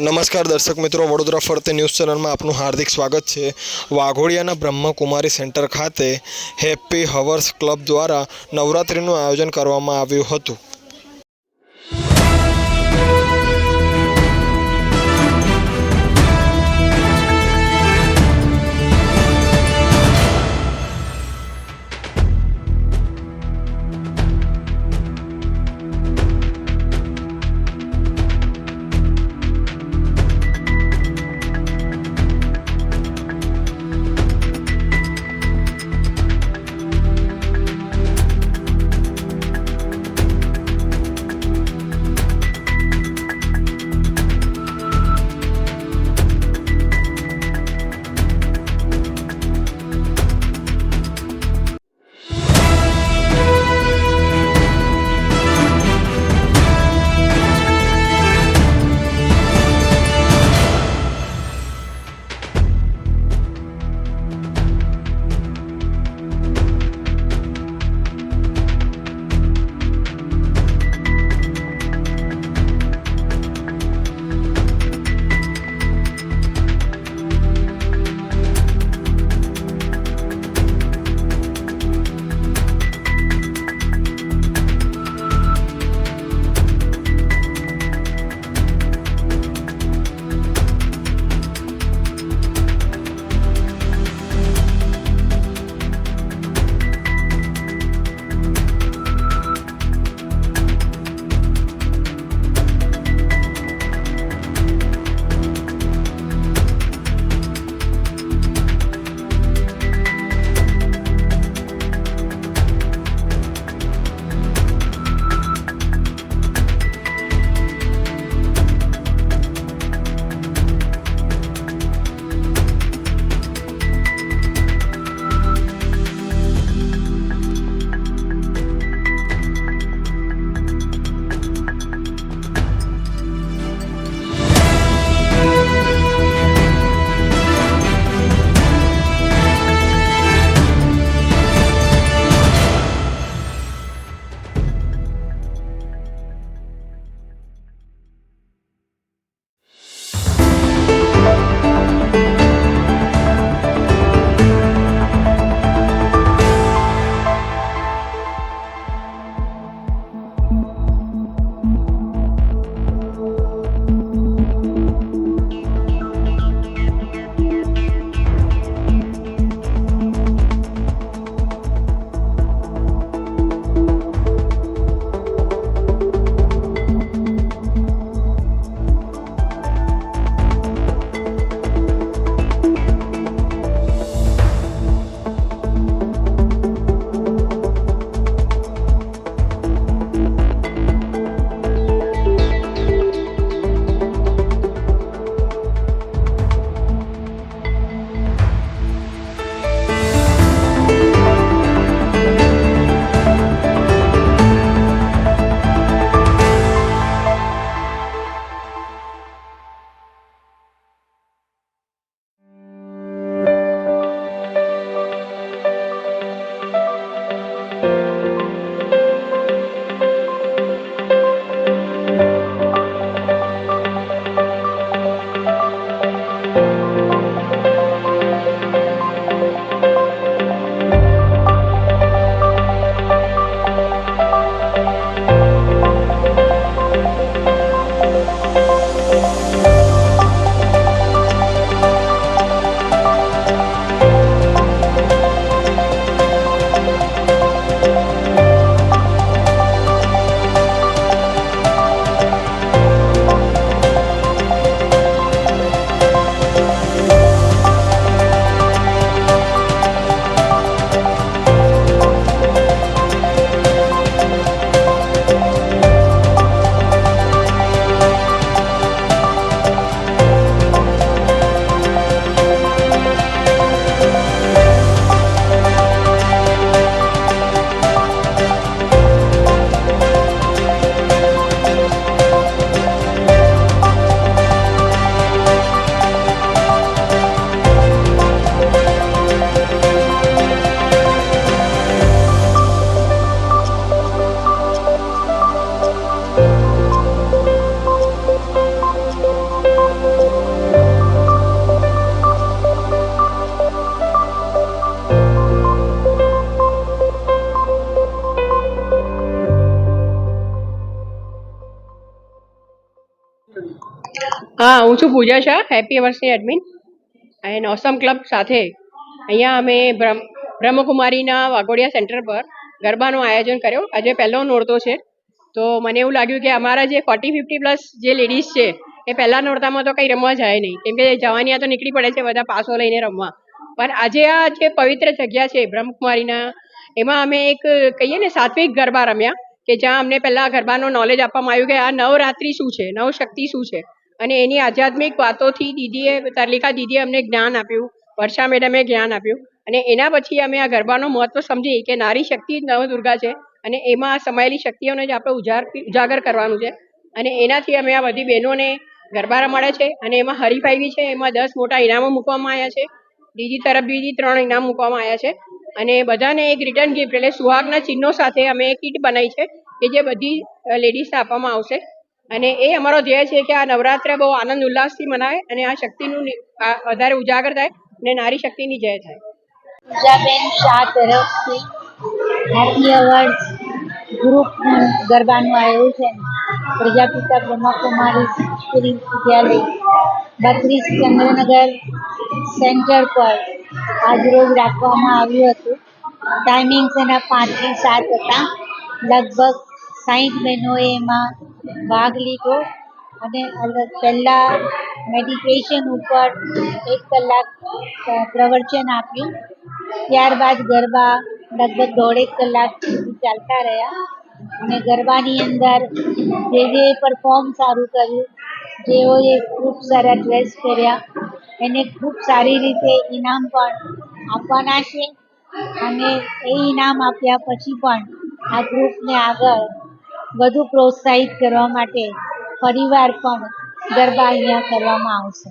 નમસ્કાર દર્શક મિત્રો, વડોદરા ફરતે ન્યૂઝ ચેનલમાં આપનું હાર્દિક સ્વાગત છે। વાઘોડિયાના બ્રહ્મકુમારી સેન્ટર ખાતે હેપી હવર્સ ક્લબ દ્વારા નવરાત્રિનું આયોજન કરવામાં આવ્યું હતું। હા, હું છું પૂજા શાહ, હેપી અવર્સની એડમિન એન્ડ ઓસમ ક્લબ સાથે અહીંયા અમે બ્રહ્મકુમારીના વાઘોડિયા સેન્ટર પર ગરબાનું આયોજન કર્યો. આજે પહેલો નોરતો છે, તો મને એવું લાગ્યું કે અમારા જે 40-50 પ્લસ જે લેડીઝ છે એ પહેલા નોરતામાં તો કંઈ રમવા જાય નહીં, કેમ કે જવાની તો નીકળી પડે છે બધા પાસો લઈને રમવા. પણ આજે આ જે પવિત્ર જગ્યા છે બ્રહ્મકુમારીના, એમાં અમે એક કહીએ ને સાત્વિક ગરબા રમ્યા, કે જ્યાં અમને પહેલા ગરબાનું નોલેજ આપવામાં આવ્યું કે આ નવરાત્રિ શું છે, નવશક્તિ શું છે, અને એની આધ્યાત્મિક વાતોથી દીદીએ, તરલિકા દીદીએ અમને જ્ઞાન આપ્યું, વર્ષા મેડમે જ્ઞાન આપ્યું, અને એના પછી અમે આ ગરબાનું મહત્વ સમજી કે નારી શક્તિ નવદુર્ગા છે, અને એમાં સમાયેલી શક્તિઓને જ આપણે ઉજાગર કરવાનું છે. અને એનાથી અમે આ બધી બહેનોને ગરબા રમાડે છે, અને એમાં હરીફાઈ બી છે. એમાં 10 મોટા ઇનામો મૂકવામાં આવ્યા છે. દીદી તરફ બી 3 ઇનામ મૂકવામાં આવ્યા છે, અને બધાને એક રિટર્ન ગિફ્ટ એટલે સુહાગના ચિહ્નો સાથે અમે કીટ બનાવી છે કે જે બધી લેડીઝને આપવામાં આવશે. અને એ અમારો ધ્યેય છે કે આ નવરાત્ર બહુ આનંદ ઉલ્લાસથી મનાય અને આ શક્તિનું વધારે ઉજાગર થાય અને નારી શક્તિની જય થાય. પૂજાબેન શાહ તરફથી હેપી અવર્સ ગ્રુપનું ગરબાનું આયોજન પ્રજાપિતા બ્રહ્મકુમારી સ્ત્રી વિદ્યાલય 32 ચંદ્રનગર સેન્ટર પર આજરોજ રાખવામાં આવ્યું હતું. ટાઈમિંગ્સ એના 5 થી 7 હતા. લગભગ 60 બહેનોએ એમાં ભાગ લીધો અને પહેલા મેડિટેશન ઉપર 1 કલાક પ્રવચન આપ્યું. ત્યારબાદ ગરબા લગભગ 1.5 કલાક સુધી ચાલતા રહ્યા, અને ગરબાની અંદર જે પરફોર્મ સારું કર્યું, જેઓએ ખૂબ સારા ડ્રેસ પહેર્યા, એને ખૂબ સારી રીતે ઇનામ પણ આપવાના છે. અને એ ઇનામ આપ્યા પછી પણ આ ગ્રુપને આગળ વધુ પ્રોત્સાહિત કરવા માટે ફરીવાર પણ ગરબા અહીંયા કરવામાં આવશે.